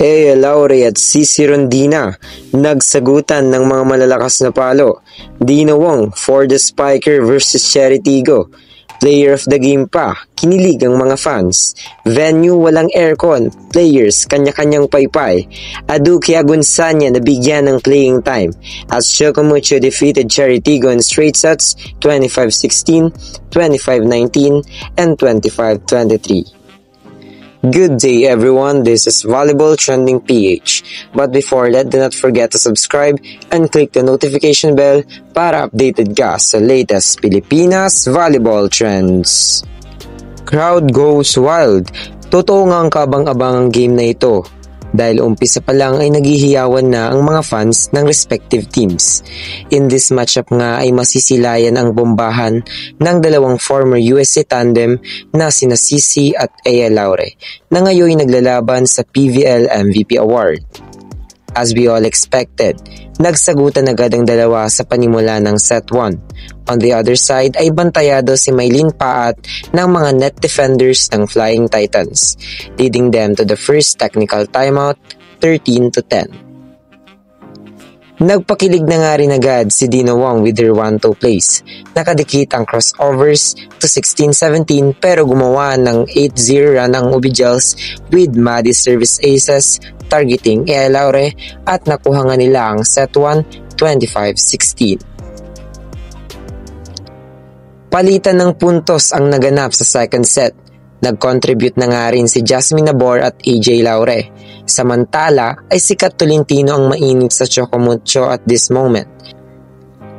Laure at Cici Rondina nagsagutan ng mga malalakas na palo. Dina Wong for the Spiker versus Cherry Tigo. Player of the game pa, kinilig ang mga fans. Venue walang aircon, players kanya-kanyang paypay. Aduki Agunsanya nabigyan ng playing time as Choco Mucho defeated Cherry Tigo in straight sets 25-16, 25-19, and 25-23. Good day everyone, this is Volleyball Trending PH. But before that, do not forget to subscribe and click the notification bell para updated ka sa latest Pilipinas Volleyball Trends. Crowd goes wild. Totoo nga ang kabang-abang game na ito. Dahil umpisa pa lang ay naghihiyawan na ang mga fans ng respective teams. In this matchup nga ay masisilayan ang bombahan ng dalawang former USA tandem na sina Cici at Ea Laure na ngayon naglalaban sa PVL MVP Award. As we all expected, nagsagutan agad ang dalawa sa panimula ng set 1. On the other side ay bantayado si Maylene Paat ng mga net defenders ng Flying Titans, leading them to the first technical timeout, 13-10. Nagpakilig na nga rin agad si Dina Wong with her 1-2 plays. Nakadikit ang crossovers to 16-17 pero gumawa ng 8-0 run ang Ubijels with Maddie service aces targeting Ea Laure at nakuha nga nila ang set 1, 25-16. Palitan ng puntos ang naganap sa second set. Nag-contribute na nga rin si Jasmine Nabor at AJ Laure. Samantala ay si Kat Tolentino ang mainit sa Choco Mucho at this moment.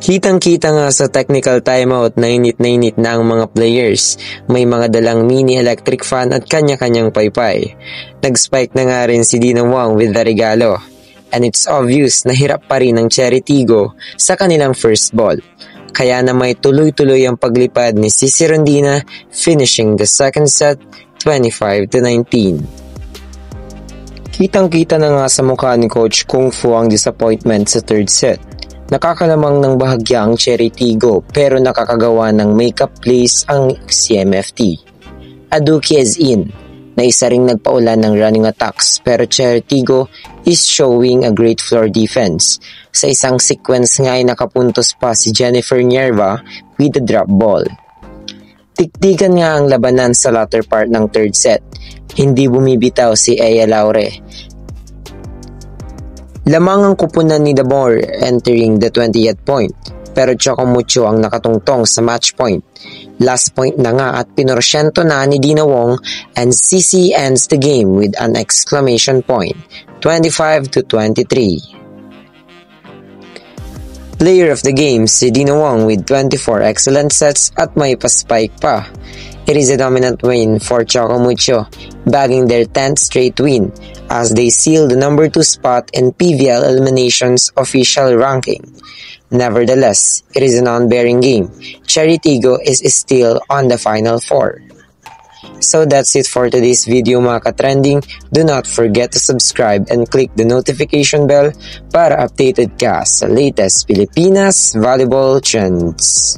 Kitang-kita nga sa technical timeout na init na ang mga players. May mga dalang mini electric fan at kanya-kanyang paypay. Nag-spike na nga rin si Dina Wong with the regalo. And it's obvious na hirap pa rin ang Cherry Tigo sa kanilang first ball. Kaya na may tuloy-tuloy ang paglipad ni Cici Rondina, finishing the second set 25-19. Kitang-kita na nga sa mukha ni Coach Kung Fu ang disappointment sa third set. Nakakalamang ng bahagya ang Cherry Tigo pero nakakagawa ng makeup plays ang CMFT. Aduki is in, na isa ring nagpaulan ng running attacks pero Cherry Tigo is showing a great floor defense. Sa isang sequence nga ay nakapuntos pa si Jennifer Nierva with the drop ball. Tiktikan nga ang labanan sa latter part ng third set. Hindi bumibitaw si Ea Laure. Lamang ang kupunan ni Dabor entering the 20th point, pero Choco Mucho ang nakatungtong sa match point. Last point na nga at pinorsyento na ni Dina Wong and Cici ends the game with an exclamation point, 25-23. Player of the game si Dina Wong with 24 excellent sets at may pa-spike pa. It is a dominant win for Choco Mucho, bagging their 10th straight win as they seal the number 2 spot in PVL Eliminations official ranking. Nevertheless, it is a non-bearing game. Cherry Tigo is still on the final 4. So that's it for today's video mga ka-trending. Do not forget to subscribe and click the notification bell para updated ka sa latest Pilipinas Volleyball Trends.